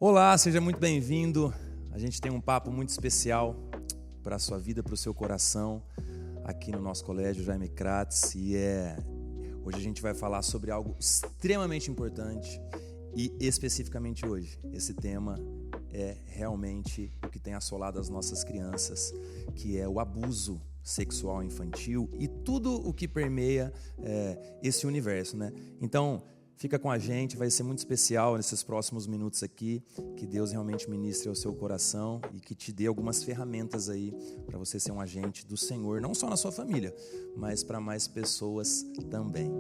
Olá, seja muito bem-vindo. A gente tem um papo muito especial para a sua vida, para o seu coração, aqui no nosso colégio Jaime Kratz. Hoje a gente vai falar sobre algo extremamente importante e especificamente hoje. Esse tema é realmente o que tem assolado as nossas crianças, que é o abuso sexual infantil e tudo o que permeia esse universo, né? Então, fica com a gente, vai ser muito especial nesses próximos minutos aqui, que Deus realmente ministre ao seu coração e que te dê algumas ferramentas aí para você ser um agente do Senhor, não só na sua família, mas para mais pessoas também.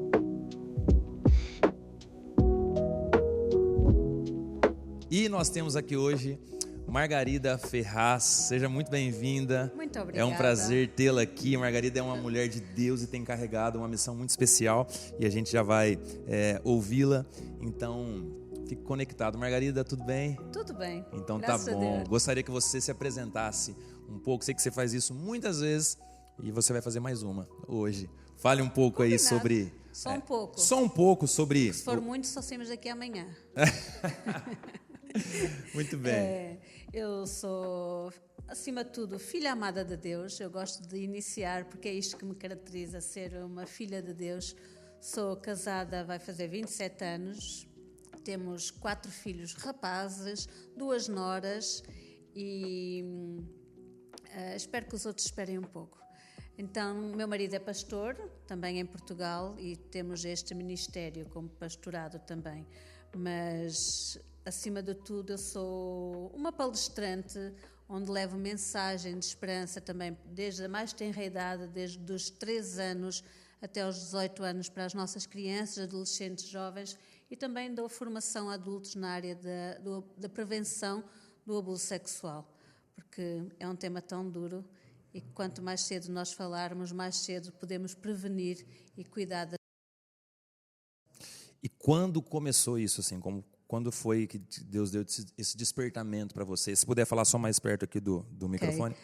E nós temos aqui hoje Margarida Ferraz, seja muito bem-vinda. Muito obrigada. É um prazer tê-la aqui. Margarida é uma mulher de Deus e tem carregado uma missão muito especial e a gente já vai ouvi-la. Então, fique conectado. Margarida, tudo bem? Tudo bem. Então Graças tá bom. Gostaria que você se apresentasse um pouco. Sei que você faz isso muitas vezes e você vai fazer mais uma hoje. Fale um pouco aí sobre... Só um pouco. Só um pouco sobre... Se for muito, só saímos daqui amanhã. Muito bem. Eu sou, acima de tudo, filha amada de Deus. Eu gosto de iniciar, porque é isto que me caracteriza, ser uma filha de Deus. Sou casada, vai fazer 27 anos. Temos 4 filhos rapazes, 2 noras e espero que os outros esperem um pouco. Então, meu marido é pastor, também em Portugal, e temos este ministério como pastorado também. Mas, acima de tudo, eu sou uma palestrante onde levo mensagem de esperança também, desde a mais tenra idade, desde os 3 anos até aos 18 anos, para as nossas crianças, adolescentes, jovens, e também dou formação a adultos na área da prevenção do abuso sexual, porque é um tema tão duro e que quanto mais cedo nós falarmos, mais cedo podemos prevenir e cuidar da... E quando começou isso, assim, quando foi que Deus deu esse despertamento para você? Se puder falar só mais perto aqui do microfone.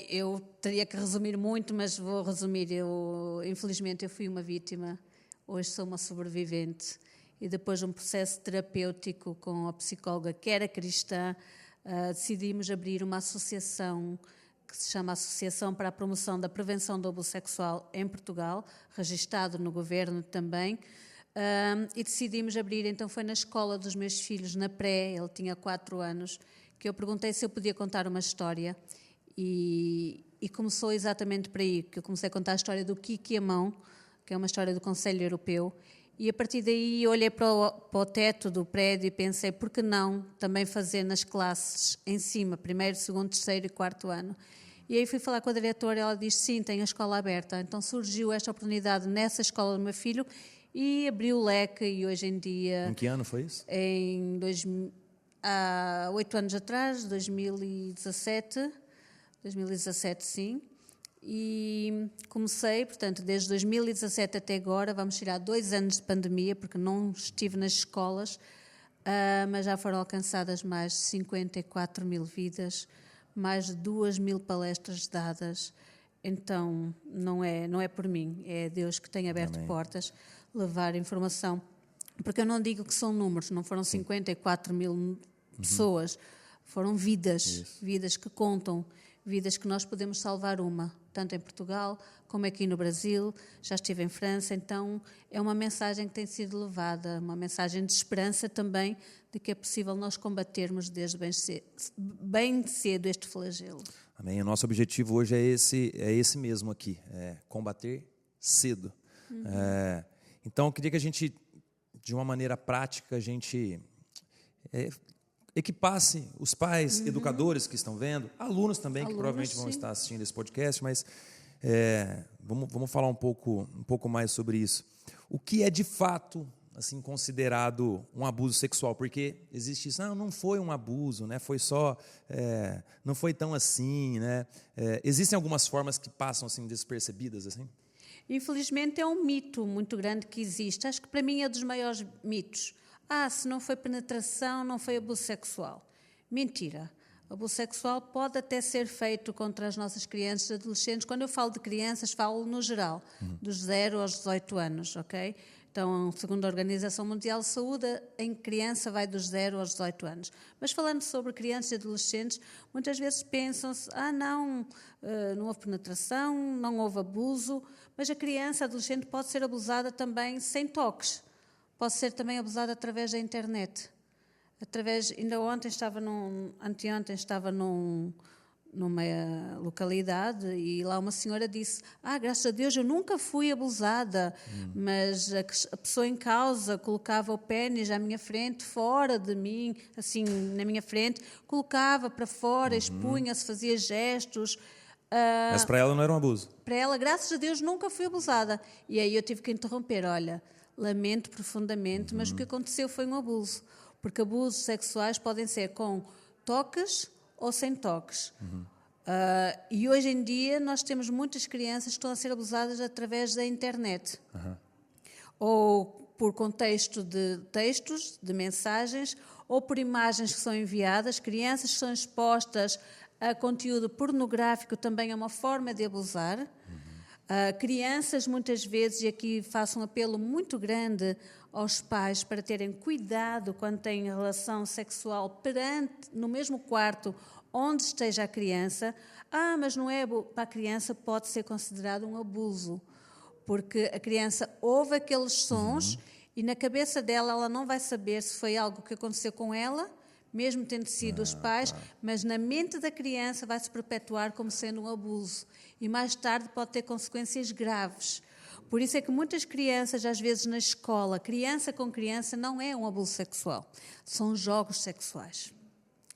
Eu teria que resumir muito, mas vou resumir. Infelizmente, eu fui uma vítima, hoje sou uma sobrevivente. E depois de um processo terapêutico com a psicóloga que era cristã, decidimos abrir uma associação que se chama Associação para a Promoção da Prevenção do Abuso Sexual em Portugal, registado no governo também. E decidimos abrir, então foi na escola dos meus filhos, na pré, ele tinha 4 anos, que eu perguntei se eu podia contar uma história e começou exatamente por aí, que eu comecei a contar a história do Kiki a Mão, que é uma história do Conselho Europeu, e a partir daí olhei para o teto do prédio e pensei, por que não também fazer nas classes em cima, 1º, 2º, 3º e 4º ano? E aí fui falar com a diretora e ela disse, sim, tem a escola aberta. Então surgiu esta oportunidade nessa escola do meu filho e abriu o leque e hoje em dia... Em que ano foi isso? Há 8 anos atrás, 2017 sim, e comecei, portanto, desde 2017 até agora, vamos tirar 2 anos de pandemia, porque não estive nas escolas, mas já foram alcançadas mais de 54 mil vidas, mais de 2.000 palestras dadas. Então, não é por mim, é Deus que tem aberto Amém. portas, levar informação. Porque eu não digo que são números, não foram 54 mil pessoas, foram vidas, vidas que contam, vidas que nós podemos salvar tanto em Portugal como aqui no Brasil, já estive em França, então é uma mensagem que tem sido levada, uma mensagem de esperança também, de que é possível nós combatermos desde bem cedo este flagelo. Amém. O nosso objetivo hoje é esse mesmo aqui, combater cedo. Então, eu queria que a gente, de uma maneira prática, a gente equipasse os pais, educadores que estão vendo, alunos também, que provavelmente vão estar assistindo esse podcast, mas vamos falar um pouco mais sobre isso. O que é de fato assim considerado um abuso sexual? Porque existe isso, não foi um abuso, né? Foi só, não foi tão assim, né? Existem algumas formas que passam assim despercebidas, assim? Infelizmente é um mito muito grande que existe. Acho que para mim é dos maiores mitos. Se não foi penetração, não foi abuso sexual. Mentira. Abuso sexual pode até ser feito contra as nossas crianças e adolescentes. Quando eu falo de crianças, falo no geral, dos 0 aos 18 anos, ok? Então, segundo a Organização Mundial de Saúde, em criança vai dos 0 aos 18 anos. Mas falando sobre crianças e adolescentes, muitas vezes pensam-se, não houve penetração, não houve abuso, mas a criança, a adolescente pode ser abusada também sem toques. Pode ser também abusada através da internet. Ainda anteontem estava numa localidade e lá uma senhora disse, graças a Deus eu nunca fui abusada, mas a pessoa em causa colocava o pénis à minha frente, fora de mim, assim na minha frente, colocava para fora, expunha-se, fazia gestos. Mas para ela não era um abuso? Para ela, graças a Deus, nunca fui abusada. E aí eu tive que interromper, olha, lamento profundamente, mas o que aconteceu foi um abuso, porque abusos sexuais podem ser com toques ou sem toques. E hoje em dia nós temos muitas crianças que estão a ser abusadas através da internet. Ou por contexto de textos, de mensagens, ou por imagens que são enviadas. Crianças que são expostas a conteúdo pornográfico também é uma forma de abusar. Crianças, muitas vezes, e aqui faço um apelo muito grande aos pais para terem cuidado quando têm relação sexual no mesmo quarto onde esteja a criança. Mas não é para a criança, pode ser considerado um abuso, porque a criança ouve aqueles sons e na cabeça dela ela não vai saber se foi algo que aconteceu com ela, mesmo tendo sido os pais, mas na mente da criança vai se perpetuar como sendo um abuso e mais tarde pode ter consequências graves. Por isso é que muitas crianças, às vezes na escola, criança com criança, não é um abuso sexual, são jogos sexuais.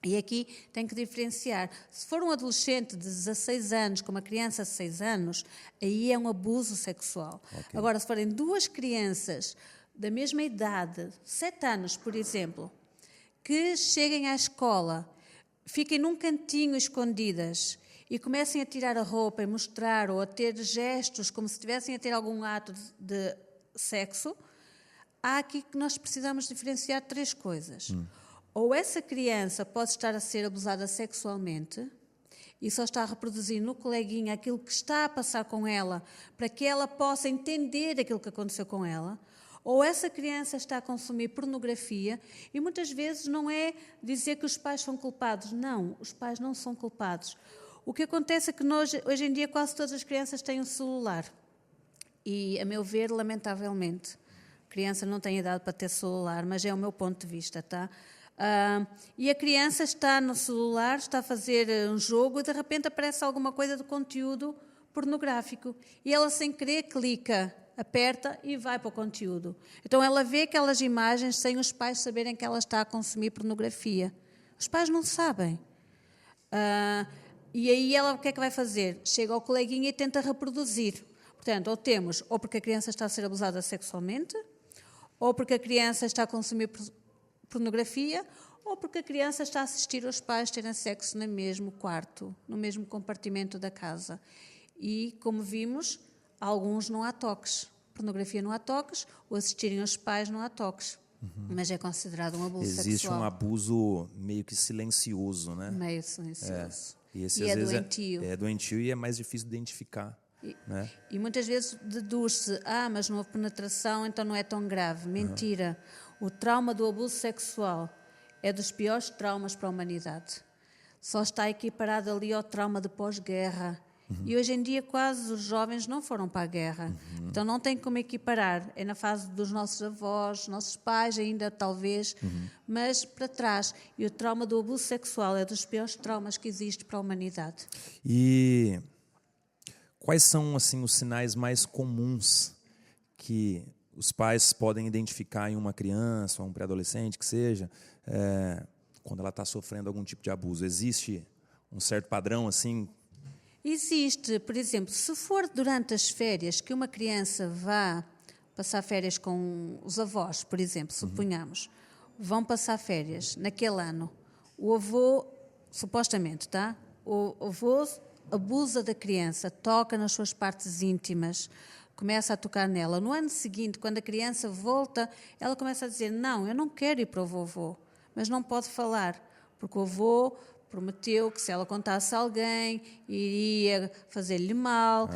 E aqui tem que diferenciar. Se for um adolescente de 16 anos com uma criança de 6 anos, aí é um abuso sexual. Okay. Agora, se forem duas crianças da mesma idade, 7 anos, por exemplo, que cheguem à escola, fiquem num cantinho escondidas e comecem a tirar a roupa e mostrar ou a ter gestos como se estivessem a ter algum ato de sexo, há aqui que nós precisamos diferenciar 3 coisas. Ou essa criança pode estar a ser abusada sexualmente e só está a reproduzir no coleguinha aquilo que está a passar com ela para que ela possa entender aquilo que aconteceu com ela, ou essa criança está a consumir pornografia e muitas vezes não é dizer que os pais são culpados. Não, os pais não são culpados. O que acontece é que hoje em dia quase todas as crianças têm um celular e, a meu ver, lamentavelmente, a criança não tem idade para ter celular, mas é o meu ponto de vista, tá? E a criança está no celular, está a fazer um jogo e de repente aparece alguma coisa de conteúdo pornográfico e ela sem querer clica, aperta e vai para o conteúdo. Então ela vê aquelas imagens sem os pais saberem que ela está a consumir pornografia. Os pais não sabem. E aí ela o que é que vai fazer? Chega ao coleguinha e tenta reproduzir. Portanto, ou porque a criança está a ser abusada sexualmente, ou porque a criança está a consumir pornografia, ou porque a criança está a assistir aos pais terem sexo no mesmo quarto, no mesmo compartimento da casa. E, como vimos, alguns não há toques. Pornografia não há toques, ou assistirem aos pais não há toques. Mas é considerado um abuso sexual. Existe um abuso meio que silencioso, né? Meio silencioso. E esse, às vezes, doentio. É doentio e é mais difícil de identificar. Né? E muitas vezes deduz-se, mas não houve penetração, então não é tão grave. Mentira. O trauma do abuso sexual é dos piores traumas para a humanidade. Só está equiparado ali ao trauma de pós-guerra. E hoje em dia quase os jovens não foram para a guerra. Então não tem como equiparar. É na fase dos nossos avós, nossos pais ainda talvez, mas para trás. E o trauma do abuso sexual é dos piores traumas que existe para a humanidade. E quais são assim os sinais mais comuns que os pais podem identificar em uma criança, ou um pré-adolescente, que seja, quando ela está sofrendo algum tipo de abuso? Existe um certo padrão assim? Existe, por exemplo, se for durante as férias que uma criança vá passar férias com os avós, por exemplo, suponhamos, vão passar férias naquele ano, o avô, supostamente, tá? O avô abusa da criança, toca nas suas partes íntimas, começa a tocar nela. No ano seguinte, quando a criança volta, ela começa a dizer, não, eu não quero ir para o vovô, mas não pode falar, porque o avô prometeu que se ela contasse a alguém, iria fazer-lhe mal.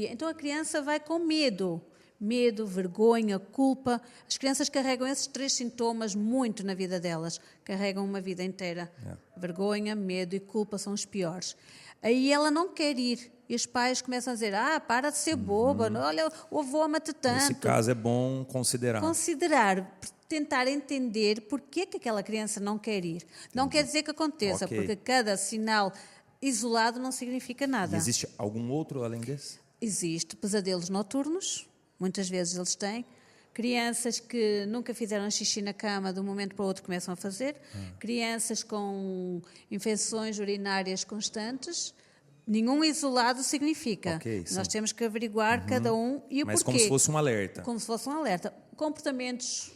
Então a criança vai com medo Medo, vergonha, culpa. As crianças carregam esses 3 sintomas muito na vida delas. Carregam uma vida inteira. Vergonha, medo e culpa são os piores. Aí ela não quer ir. E os pais começam a dizer, para de ser boba, olha, o avô ama-te tanto. Nesse caso é bom considerar. Tentar entender porquê que aquela criança não quer ir. Não quer dizer que aconteça, porque cada sinal isolado não significa nada. E existe algum outro além desse? Existe pesadelos noturnos, muitas vezes eles têm. Crianças que nunca fizeram xixi na cama, de um momento para o outro começam a fazer. Crianças com infecções urinárias constantes. Nenhum isolado significa. Nós temos que averiguar cada um e o porquê. Mas como se fosse um alerta. Como se fosse um alerta.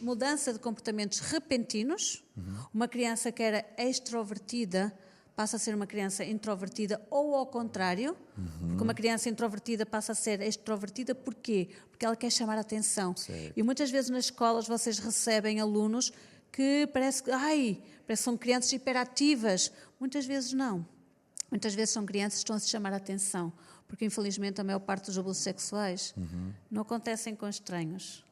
Mudança de comportamentos repentinos. Uma criança que era extrovertida passa a ser uma criança introvertida ou ao contrário. Porque uma criança introvertida passa a ser extrovertida. Porquê? Porque ela quer chamar a atenção. Certo. E muitas vezes nas escolas vocês recebem alunos que parece que são crianças hiperativas. Muitas vezes não. Muitas vezes são crianças que estão a se chamar a atenção. Porque infelizmente a maior parte dos abusos sexuais não acontecem com estranhos.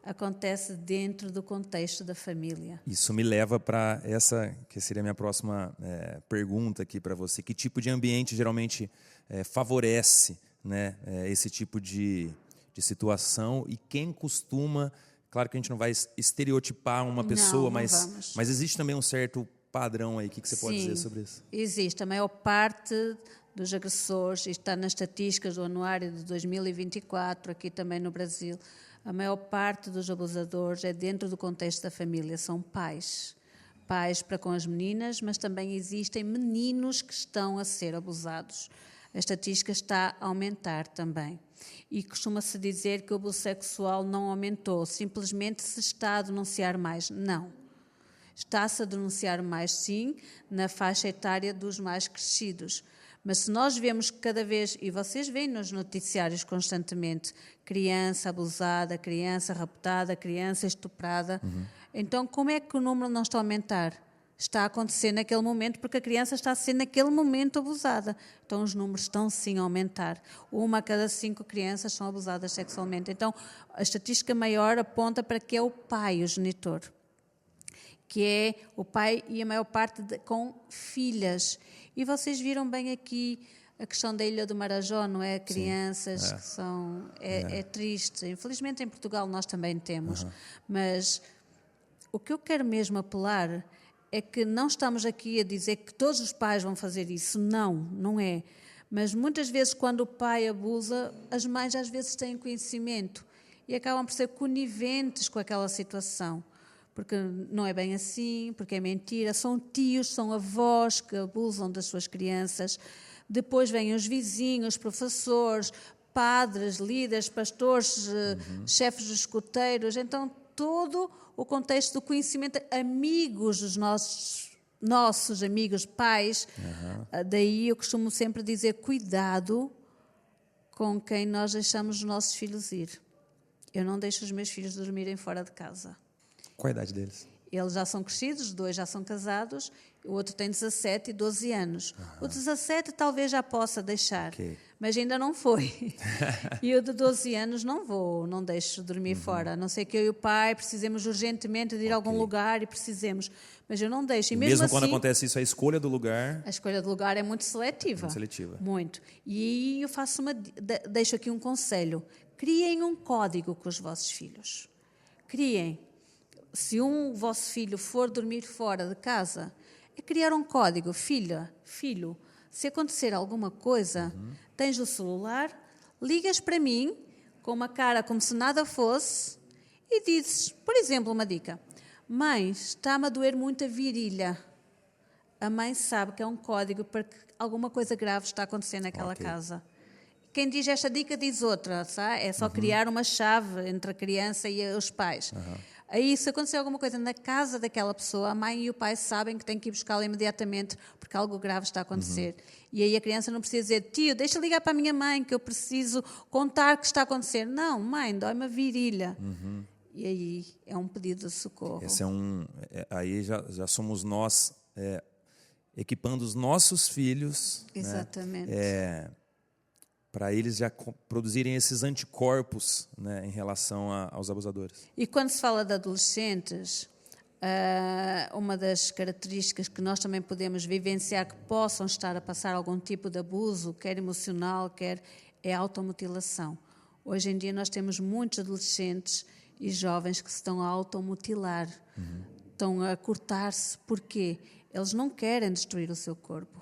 Acontece dentro do contexto da família. Isso me leva para essa, que seria a minha próxima pergunta aqui para você. Que tipo de ambiente geralmente favorece, né, esse tipo de situação? E quem costuma... Claro que a gente não vai estereotipar uma pessoa, mas existe também um certo padrão aí. O que você pode dizer sobre isso? Existe. A maior parte dos agressores, isto está nas estatísticas do anuário de 2024, aqui também no Brasil, a maior parte dos abusadores é dentro do contexto da família, são pais. Pais para com as meninas, mas também existem meninos que estão a ser abusados. A estatística está a aumentar também. E costuma-se dizer que o abuso sexual não aumentou, simplesmente se está a denunciar mais. Não. Está-se a denunciar mais, sim, na faixa etária dos mais crescidos. Mas se nós vemos que cada vez, e vocês veem nos noticiários constantemente, criança abusada, criança raptada, criança estuprada, então como é que o número não está a aumentar? Está a acontecer naquele momento porque a criança está a ser naquele momento abusada. Então os números estão sim a aumentar. 1 a cada 5 crianças são abusadas sexualmente. Então a estatística maior aponta para que é o pai, o genitor. Que é o pai e a maior parte com filhas. E vocês viram bem aqui a questão da Ilha do Marajó, não é? Crianças que são... É triste. Infelizmente em Portugal nós também temos. Mas o que eu quero mesmo apelar é que não estamos aqui a dizer que todos os pais vão fazer isso. Não, não é. Mas muitas vezes quando o pai abusa, as mães às vezes têm conhecimento e acabam por ser coniventes com aquela situação. Porque não é bem assim, porque é mentira. São tios, são avós que abusam das suas crianças. Depois vêm os vizinhos, professores, padres, líderes, pastores, chefes dos escoteiros. Então, todo o contexto do conhecimento, amigos dos nossos amigos, pais. Daí eu costumo sempre dizer, cuidado com quem nós deixamos os nossos filhos ir. Eu não deixo os meus filhos dormirem fora de casa. Qual a idade deles? Eles já são crescidos, 2 já são casados, o outro tem 17 e 12 anos. O 17 talvez já possa deixar, mas ainda não foi. E o de 12 anos não deixo dormir fora. A não ser que eu e o pai precisemos urgentemente de ir a algum lugar e precisemos. Mas eu não deixo. E mesmo assim, quando acontece isso, a escolha do lugar... A escolha do lugar é muito seletiva. Muito seletiva. Muito. E eu deixo aqui um conselho. Criem um código com os vossos filhos. Criem. Se um vosso filho for dormir fora de casa, é criar um código. Filho, se acontecer alguma coisa, tens o celular, ligas para mim, com uma cara como se nada fosse, e dizes, por exemplo, uma dica. Mãe, está-me a doer muito a virilha. A mãe sabe que é um código para que alguma coisa grave está acontecendo naquela casa. Quem diz esta dica diz outra, sabe? É só criar uma chave entre a criança e os pais. Aí, se acontecer alguma coisa na casa daquela pessoa, a mãe e o pai sabem que têm que ir buscá-la imediatamente porque algo grave está a acontecer. E aí a criança não precisa dizer, tio, deixa ligar para a minha mãe que eu preciso contar o que está a acontecer. Não, mãe, dói-me a virilha. E aí é um pedido de socorro. Esse aí já somos nós equipando os nossos filhos. Exatamente. Né? para eles já produzirem esses anticorpos, né, em relação aos abusadores. E quando se fala de adolescentes, uma das características que nós também podemos vivenciar que possam estar a passar algum tipo de abuso, quer emocional, quer é a automutilação. Hoje em dia nós temos muitos adolescentes e jovens que se estão a automutilar, estão a cortar-se. Porquê? Eles não querem destruir o seu corpo.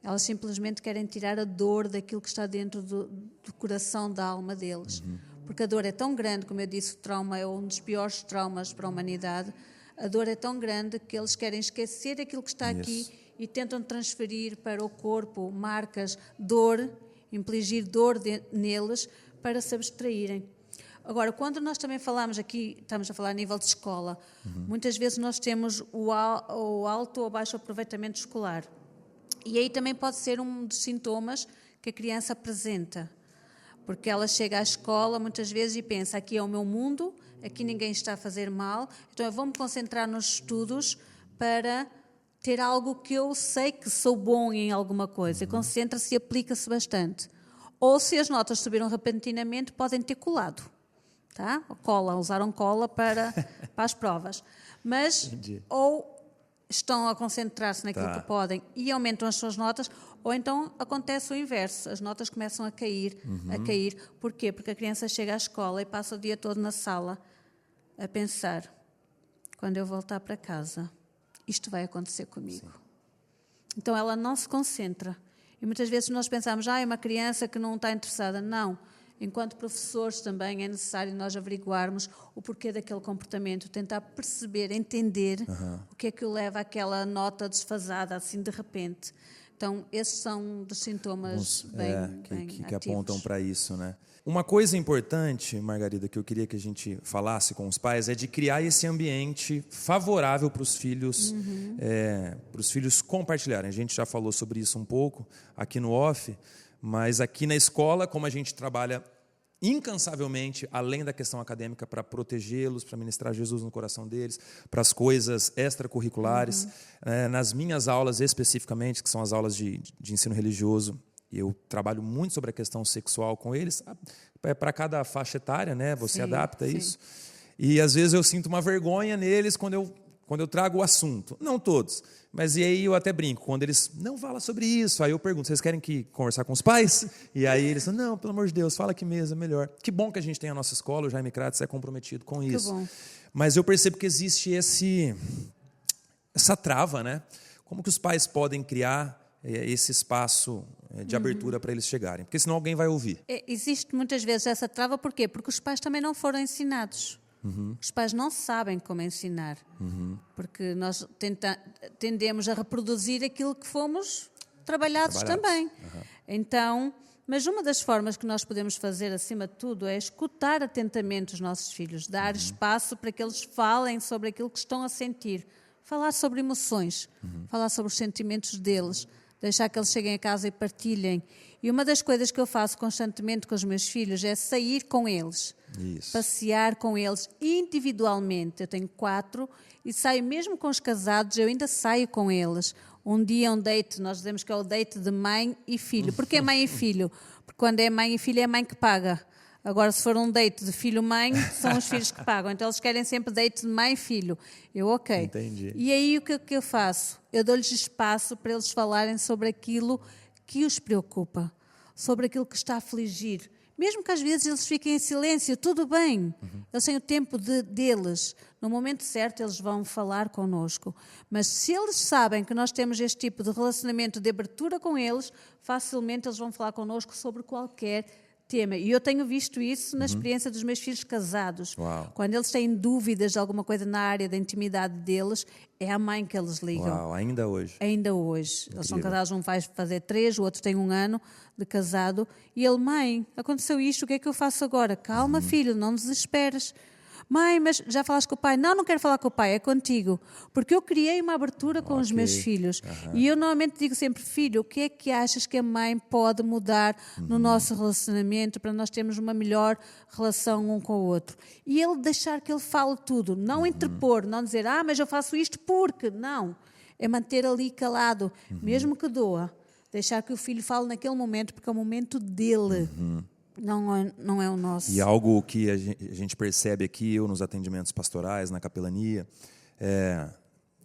Elas simplesmente querem tirar a dor daquilo que está dentro do coração, da alma deles. Porque a dor é tão grande, como eu disse, o trauma é um dos piores traumas para a humanidade. A dor é tão grande que eles querem esquecer aquilo que está aqui e tentam transferir para o corpo marcas, dor, infligir dor neles para se abstraírem. Agora, quando nós também falamos aqui, estamos a falar a nível de escola, muitas vezes nós temos o alto ou baixo aproveitamento escolar. E aí também pode ser um dos sintomas que a criança apresenta. Porque ela chega à escola muitas vezes e pensa, aqui é o meu mundo, aqui ninguém está a fazer mal, então eu vou-me concentrar nos estudos para ter algo que eu sei que sou bom em alguma coisa. Concentra-se e aplica-se bastante. Ou se as notas subiram repentinamente, podem ter colado. Tá? Usaram cola para as provas. Mas, ou estão a concentrar-se naquilo que podem e aumentam as suas notas, ou então acontece o inverso, as notas começam a cair. Porquê? Porque a criança chega à escola e passa o dia todo na sala a pensar, quando eu voltar para casa, isto vai acontecer comigo. Sim. Então ela não se concentra. E muitas vezes nós pensamos, é uma criança que não está interessada. Não. Enquanto professores também é necessário nós averiguarmos o porquê daquele comportamento, tentar perceber, entender o que é que o leva àquela nota desfasada, assim de repente. Então, esses são dos sintomas que apontam para isso, né? Uma coisa importante, Margarida, que eu queria que a gente falasse com os pais é de criar esse ambiente favorável para os filhos, para os filhos compartilharem. A gente já falou sobre isso um pouco aqui no off, mas aqui na escola, como a gente trabalha incansavelmente, além da questão acadêmica, para protegê-los, para ministrar Jesus no coração deles, para as coisas extracurriculares, nas minhas aulas especificamente, que são as aulas de ensino religioso, eu trabalho muito sobre a questão sexual com eles, para cada faixa etária, né? Você adapta isso. E às vezes eu sinto uma vergonha neles quando eu trago o assunto. Não todos, mas e aí eu até brinco, quando eles não falam sobre isso, aí eu pergunto, vocês querem conversar com os pais? E aí eles falam, não, pelo amor de Deus, fala aqui mesmo, é melhor. Que bom que a gente tem a nossa escola, o Jaime Kratz é comprometido com isso. Que bom. Mas eu percebo que existe essa trava, né? Como que os pais podem criar esse espaço de abertura para eles chegarem? Porque senão alguém vai ouvir. Existe muitas vezes essa trava, por quê? Porque os pais também não foram ensinados. Os pais não sabem como ensinar, porque nós tendemos a reproduzir aquilo que fomos trabalhados. Também. Então, mas uma das formas que nós podemos fazer, acima de tudo, é escutar atentamente os nossos filhos, dar espaço para que eles falem sobre aquilo que estão a sentir, falar sobre emoções, falar sobre os sentimentos deles, deixar que eles cheguem a casa e partilhem. E uma das coisas que eu faço constantemente com os meus filhos é sair com eles, passear com eles individualmente. Eu tenho 4 e saio mesmo com os casados, eu ainda saio com eles. Um dia um date, nós dizemos que é o date de mãe e filho. Porquê mãe e filho? Porque quando é mãe e filho é a mãe que paga. Agora, se for um date de filho-mãe, são os filhos que pagam. Então, eles querem sempre date de mãe e filho. Eu, ok. Entendi. E aí, o que eu faço? Eu dou-lhes espaço para eles falarem sobre aquilo que os preocupa, sobre aquilo que está a afligir. Mesmo que às vezes eles fiquem em silêncio, tudo bem. Eles têm o tempo deles. No momento certo, eles vão falar connosco. Mas se eles sabem que nós temos este tipo de relacionamento de abertura com eles, facilmente eles vão falar connosco sobre qualquer tema. E eu tenho visto isso na experiência dos meus filhos casados. Uau. Quando eles têm dúvidas de alguma coisa na área da intimidade deles, é a mãe que eles ligam. Uau, ainda hoje? Ainda hoje. Incrível. Eles são casados, um vai fazer 3, o outro tem 1 ano de casado. E ele, mãe, aconteceu isto, o que é que eu faço agora? Calma, filho, não desesperes. Mãe, mas já falaste com o pai? Não quero falar com o pai, é contigo. Porque eu criei uma abertura com os meus filhos. E eu normalmente digo sempre, filho, o que é que achas que a mãe pode mudar no nosso relacionamento para nós termos uma melhor relação um com o outro? E ele deixar que ele fale tudo, não interpor, não dizer, mas eu faço isto porque. Não, é manter ali calado, mesmo que doa. Deixar que o filho fale naquele momento, porque é o momento dele, não é o nosso. E algo que a gente percebe aqui, eu nos atendimentos pastorais, na capelania,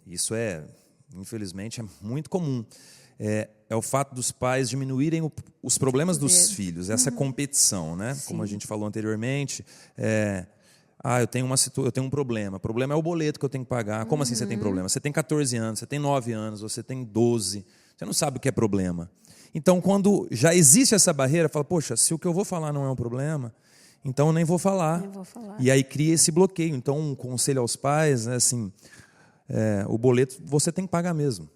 isso infelizmente, é muito comum. É o fato dos pais diminuírem os problemas dos filhos, essa competição, né? Sim. Como a gente falou anteriormente, eu tenho um problema. O problema é o boleto que eu tenho que pagar. Como assim você tem problema? Você tem 14 anos, você tem 9 anos, você tem 12, você não sabe o que é problema. Então, quando já existe essa barreira, fala, poxa, se o que eu vou falar não é um problema, então eu nem vou falar. E aí cria esse bloqueio. Então, um conselho aos pais é assim, o boleto você tem que pagar mesmo.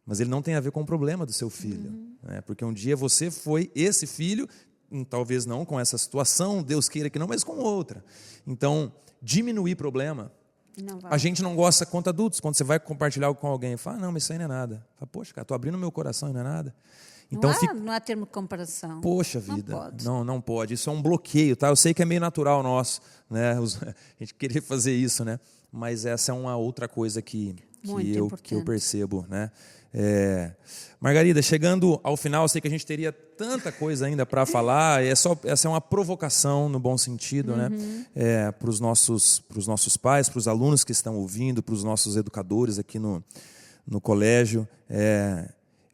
Mas ele não tem a ver com o problema do seu filho. Né? Porque um dia você foi esse filho, talvez não com essa situação, Deus queira que não, mas com outra. Então, diminuir problema. A gente não gosta quanto adultos, quando você vai compartilhar algo com alguém, fala, não, mas isso aí não é nada. Fala, poxa, cara, estou abrindo meu coração e não é nada. Então, não há termo de comparação. Poxa vida, não pode. Isso é um bloqueio, tá? Eu sei que é meio natural nosso, né? A gente querer fazer isso, né? Mas essa é uma outra coisa que eu percebo, né? Margarida, chegando ao final, eu sei que a gente teria tanta coisa ainda para falar. Essa é uma provocação no bom sentido, né? Para os nossos pais, para os alunos que estão ouvindo, para os nossos educadores aqui no colégio.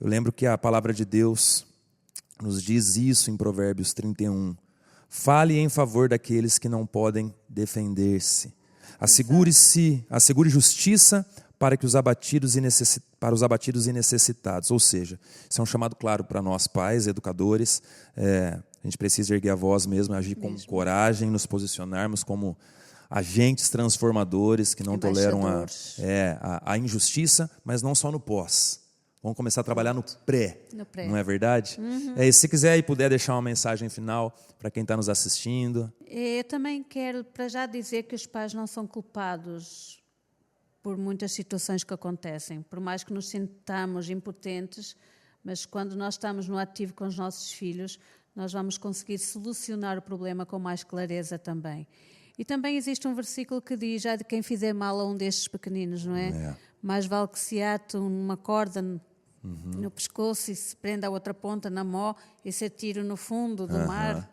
Eu lembro que a palavra de Deus nos diz isso em Provérbios 31. Fale em favor daqueles que não podem defender-se. Assegure justiça para os abatidos e necessitados. Ou seja, isso é um chamado claro para nós pais, educadores. A gente precisa erguer a voz mesmo, agir com coragem, nos posicionarmos como agentes transformadores que não toleram a injustiça, mas não só no pós. Vamos começar a trabalhar no pré. Não é verdade? Se quiser e puder deixar uma mensagem final para quem está nos assistindo. Eu também quero, para já, dizer que os pais não são culpados por muitas situações que acontecem. Por mais que nos sintamos impotentes, mas quando nós estamos no ativo com os nossos filhos, nós vamos conseguir solucionar o problema com mais clareza também. E também existe um versículo que diz, de quem fizer mal a um destes pequeninos, não é? Mais vale que se ate uma corda no pescoço e se prenda a outra ponta na mão e se atire no fundo do mar.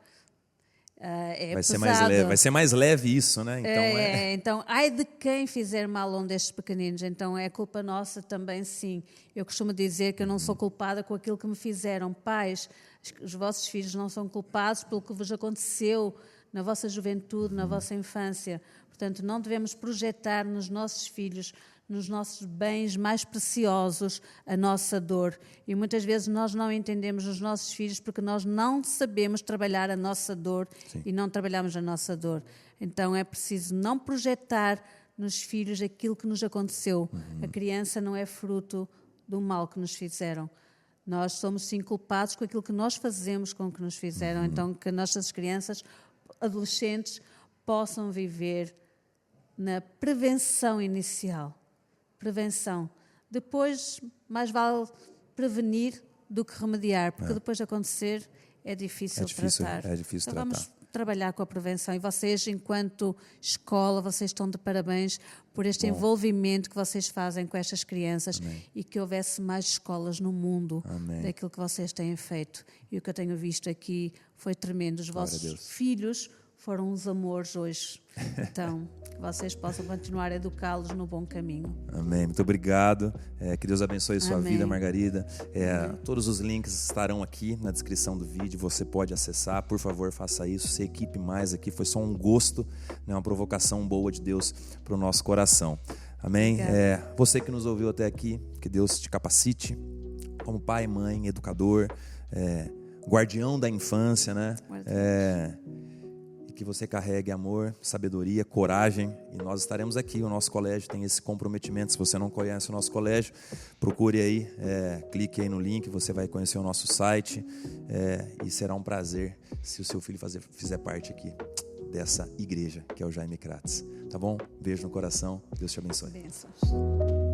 Vai ser mais leve isso, né? Então, ai de quem fizer mal a um destes pequeninos. Então, é culpa nossa também, sim. Eu costumo dizer que eu não sou culpada com aquilo que me fizeram. Pais, os vossos filhos não são culpados pelo que vos aconteceu na vossa juventude, na vossa infância. Portanto, não devemos projetar nos nossos filhos, nos nossos bens mais preciosos, a nossa dor. E muitas vezes nós não entendemos os nossos filhos porque nós não sabemos trabalhar a nossa dor. Sim. E não trabalhamos a nossa dor. Então é preciso não projetar nos filhos aquilo que nos aconteceu. A criança não é fruto do mal que nos fizeram. Nós somos sim culpados com aquilo que nós fazemos com o que nos fizeram. Então que nossas crianças, adolescentes, possam viver na prevenção inicial. Prevenção. Depois, mais vale prevenir do que remediar, porque depois de acontecer é difícil tratar. É difícil tratar. Vamos trabalhar com a prevenção. E vocês, enquanto escola, vocês estão de parabéns por este envolvimento que vocês fazem com estas crianças. Amém. E que houvesse mais escolas no mundo. Amém. Daquilo que vocês têm feito. E o que eu tenho visto aqui foi tremendo. Os vossos filhos foram uns amores hoje. Então, que vocês possam continuar a educá-los no bom caminho. Amém. Muito obrigado. Que Deus abençoe a sua vida, Margarida. Todos os links estarão aqui na descrição do vídeo. Você pode acessar. Por favor, faça isso. Se equipe mais aqui. Foi só um gosto, né? Uma provocação boa de Deus para o nosso coração. Amém? Você que nos ouviu até aqui, que Deus te capacite como pai, mãe, educador, guardião da infância, né? Que você carregue amor, sabedoria, coragem, e nós estaremos aqui. O nosso colégio tem esse comprometimento. Se você não conhece o nosso colégio, procure aí, clique aí no link, você vai conhecer o nosso site, e será um prazer se o seu filho fizer parte aqui dessa igreja, que é o Jaime Kratz. Tá bom? Beijo no coração, Deus te abençoe. Bênçãos.